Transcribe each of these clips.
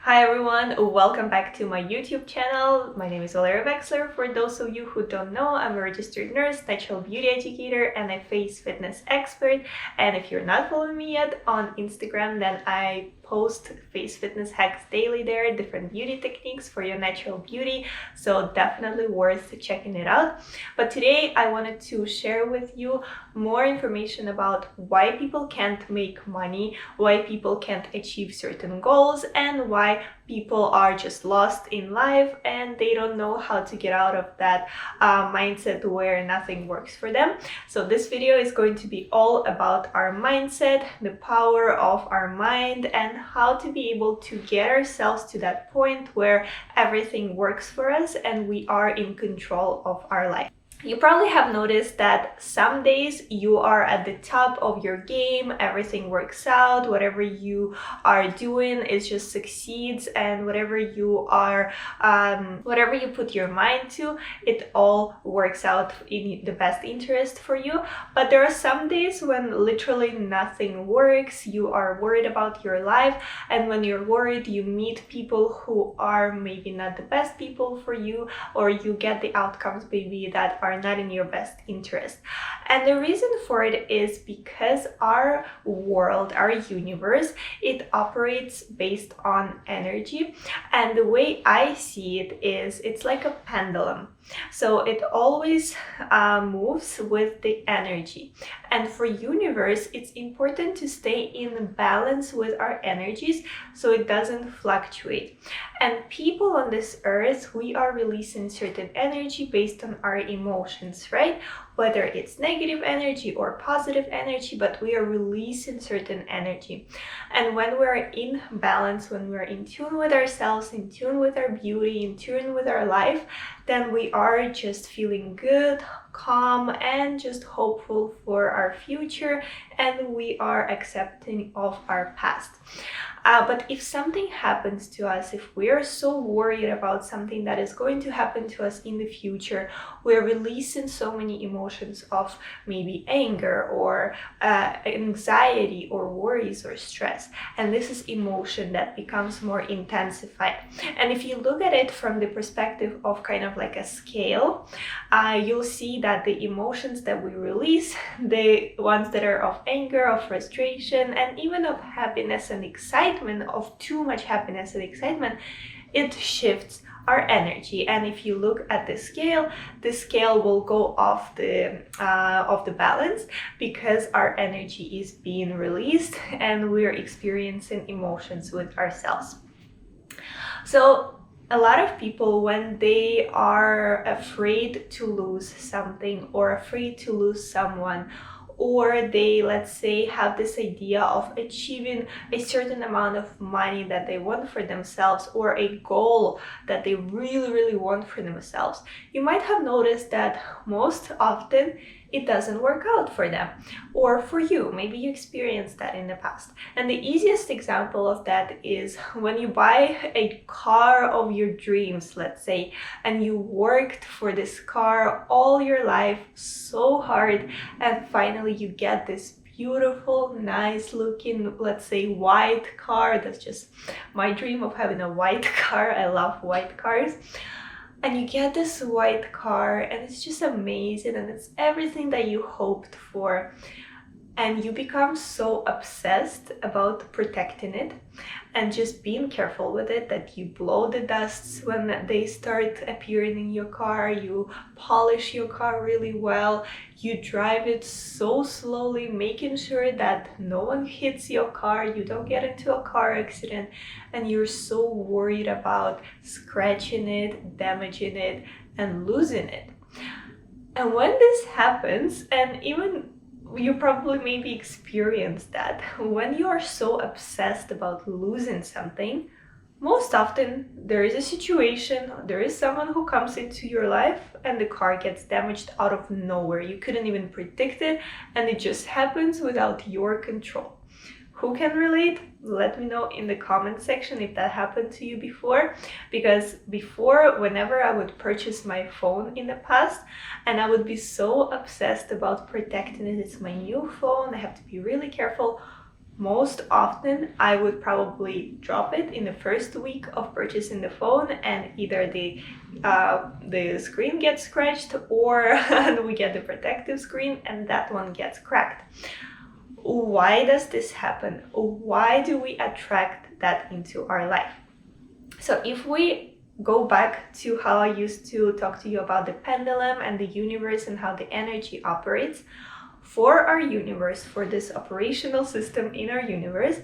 Hi everyone, welcome back to my YouTube channel. My name is Valeriia Veksler. For those of you who don't know, I'm a registered nurse, natural beauty educator, and a face fitness expert. And if you're not following me yet on Instagram, then I post face fitness hacks daily there, different beauty techniques for your natural beauty, so definitely worth checking it out. But today I wanted to share with you more information about why people can't make money, why people can't achieve certain goals, and why people are just lost in life and they don't know how to get out of that mindset where nothing works for them. So this video is going to be all about our mindset, the power of our mind, and how to be able to get ourselves to that point where everything works for us and we are in control of our life. You probably have noticed that some days you are at the top of your game, everything works out, whatever you are doing, it just succeeds, and whatever you put your mind to, it all works out in the best interest for you. But there are some days when literally nothing works, you are worried about your life, and when you're worried, you meet people who are maybe not the best people for you, or you get the outcomes maybe that are not in your best interest. And the reason for it is because our world, our universe, it operates based on energy. And the way I see it is it's like a pendulum. So it always moves with the energy. And for universe, it's important to stay in balance with our energies so it doesn't fluctuate. And people on this earth, we are releasing certain energy based on our emotions, right? Whether it's negative energy or positive energy, but we are releasing certain energy. And when we're in balance, when we're in tune with ourselves, in tune with our beauty, in tune with our life, then we are just feeling good, calm, and just hopeful for our future, and we are accepting of our past. But if something happens to us, if we are so worried about something that is going to happen to us in the future, we're releasing so many emotions of maybe anger or anxiety or worries or stress. And this is emotion that becomes more intensified. And if you look at it from the perspective of kind of like a scale, you'll see that the emotions that we release, the ones that are of anger, of frustration, and even of happiness and excitement, of too much happiness and excitement, it shifts our energy. And if you look at the scale will go off the balance because our energy is being released and we're experiencing emotions with ourselves. So a lot of people, when they are afraid to lose something or afraid to lose someone, or they, let's say, have this idea of achieving a certain amount of money that they want for themselves, or a goal that they really want for themselves, you might have noticed that most often it doesn't work out for them. Or for you, maybe you experienced that in the past. And the easiest example of that is when you buy a car of your dreams, let's say, and you worked for this car all your life so hard, and finally you get this beautiful, nice looking, let's say, white car. That's just my dream of having a white car. I love white cars. And you get this white car and it's just amazing and it's everything that you hoped for. And you become so obsessed about protecting it and just being careful with it that you blow the dusts when they start appearing in your car, you polish your car really well, you drive it so slowly, making sure that no one hits your car, you don't get into a car accident, and you're so worried about scratching it, damaging it, and losing it. And when this happens, and even you probably maybe experienced that, when you are so obsessed about losing something, most often there is a situation, there is someone who comes into your life and the car gets damaged out of nowhere. You couldn't even predict it and it just happens without your control. Who can relate? Let me know in the comment section if that happened to you before. Because before, whenever I would purchase my phone in the past, and I would be so obsessed about protecting it, it's my new phone, I have to be really careful. most often I would probably drop it in the first week of purchasing the phone, and either the screen gets scratched, or we get the protective screen and that one gets cracked. Why does this happen? Why do we attract that into our life? So if we go back to how I used to talk to you about the pendulum and the universe and how the energy operates, for our universe, for this operational system in our universe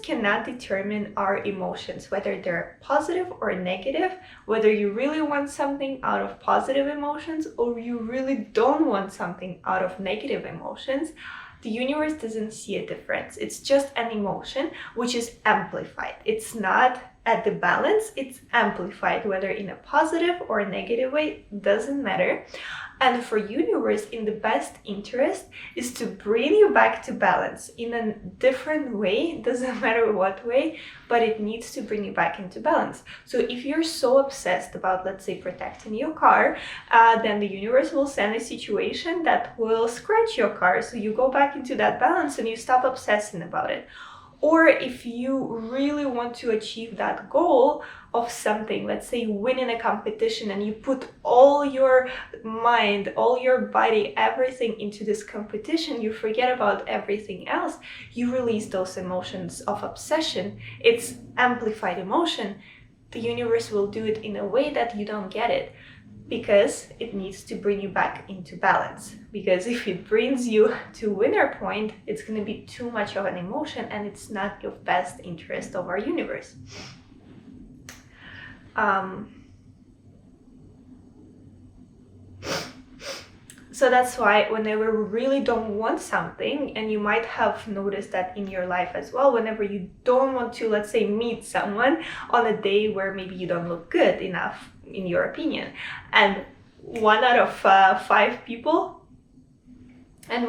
cannot determine our emotions, whether they're positive or negative, whether you really want something out of positive emotions or you really don't want something out of negative emotions. The universe doesn't see a difference. It's just an emotion which is amplified. It's not at the balance, it's amplified, whether in a positive or a negative way, doesn't matter. And for universe, in the best interest is to bring you back to balance in a different way, doesn't matter what way, but it needs to bring you back into balance. So if you're so obsessed about, let's say, protecting your car, then the universe will send a situation that will scratch your car. So you go back into that balance and you stop obsessing about it. Or if you really want to achieve that goal of something, let's say winning a competition, and you put all your mind, all your body, everything into this competition, you forget about everything else, you release those emotions of obsession. It's amplified emotion. The universe will do it in a way that you don't get it, because it needs to bring you back into balance. Because if it brings you to winner point, it's going to be too much of an emotion and it's not your best interest of our universe. So that's why whenever we really don't want something, and you might have noticed that in your life as well, whenever you don't want to, let's say, meet someone on a day where maybe you don't look good enough, in your opinion, and 1 out of 5 people, and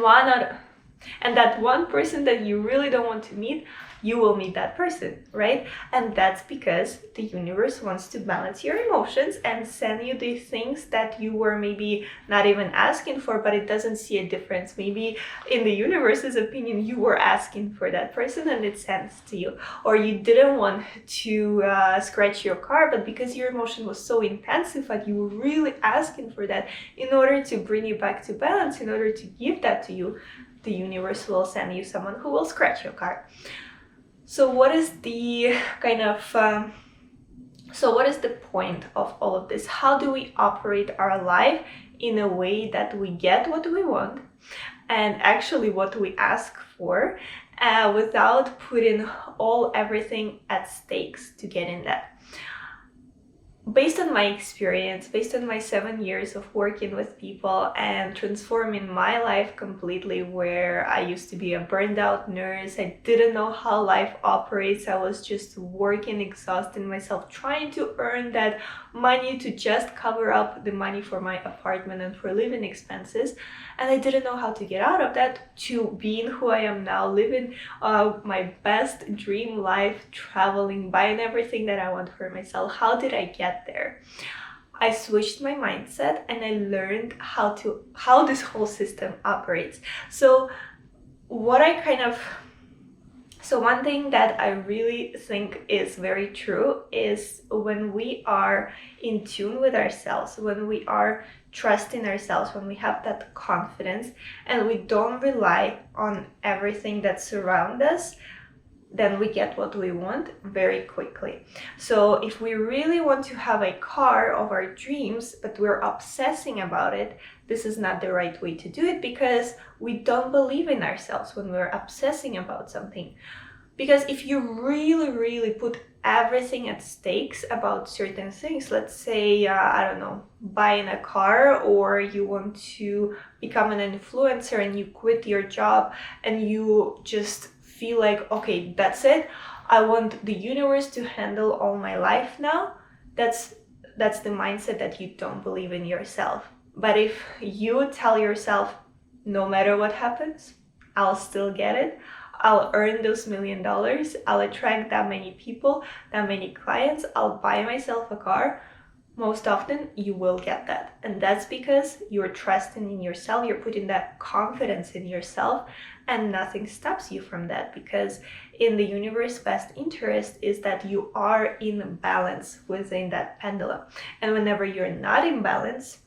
that one person that you really don't want to meet, you will meet that person, right? And that's because the universe wants to balance your emotions and send you the things that you were maybe not even asking for, but it doesn't see a difference. Maybe in the universe's opinion, you were asking for that person and it sends to you. Or you didn't want to scratch your car, but because your emotion was so intensified, you were really asking for that in order to bring you back to balance, in order to give that to you. The universe will send you someone who will scratch your car. So what is the what is the point of all of this? How do we operate our life in a way that we get what we want and actually what we ask for, without putting everything at stakes to get in that? Based on my experience, based on my 7 years of working with people and transforming my life completely, where I used to be a burned out nurse, I didn't know how life operates, I was just working, exhausting myself, trying to earn that money to just cover up the money for my apartment and for living expenses, and I didn't know how to get out of that, to being who I am now, living my best dream life, traveling, buying everything that I want for myself. How did I get there? I switched my mindset and I learned how this whole system operates. So one thing that I really think is very true is when we are in tune with ourselves, when we are trusting ourselves, when we have that confidence and we don't rely on everything that surrounds us, then we get what we want very quickly. So if we really want to have a car of our dreams, but we're obsessing about it, this is not the right way to do it, because we don't believe in ourselves when we're obsessing about something. Because if you really, really put everything at stakes about certain things, let's say, buying a car, or you want to become an influencer and you quit your job and you just feel like, okay, that's it, I want the universe to handle all my life now, that's the mindset that you don't believe in yourself. But if you tell yourself, no matter what happens, I'll still get it, I'll earn those $1 million, I'll attract that many people, that many clients, I'll buy myself a car, most often you will get that. And that's because you're trusting in yourself, you're putting that confidence in yourself and nothing stops you from that, because in the universe's best interest is that you are in balance within that pendulum. And whenever you're not in balance,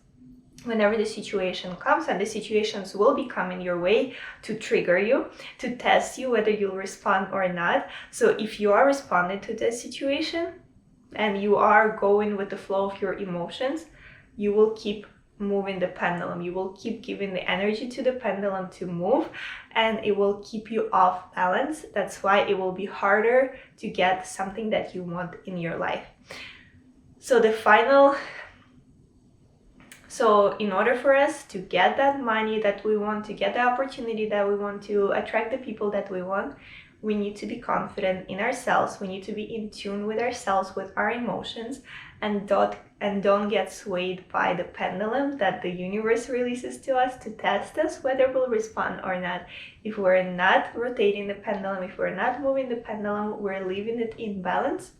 whenever the situation comes, and the situations will be coming your way to trigger you, to test you whether you'll respond or not. So if you are responding to the situation and you are going with the flow of your emotions, you will keep moving the pendulum. You will keep giving the energy to the pendulum to move, and it will keep you off balance. That's why it will be harder to get something that you want in your life. So in order for us to get that money that we want, to get the opportunity that we want, to attract the people that we want, we need to be confident in ourselves. We need to be in tune with ourselves, with our emotions, and don't get swayed by the pendulum that the universe releases to us to test us whether we'll respond or not. If we're not rotating the pendulum, if we're not moving the pendulum, we're leaving it in balance,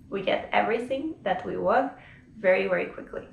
we get everything that we want very, very quickly.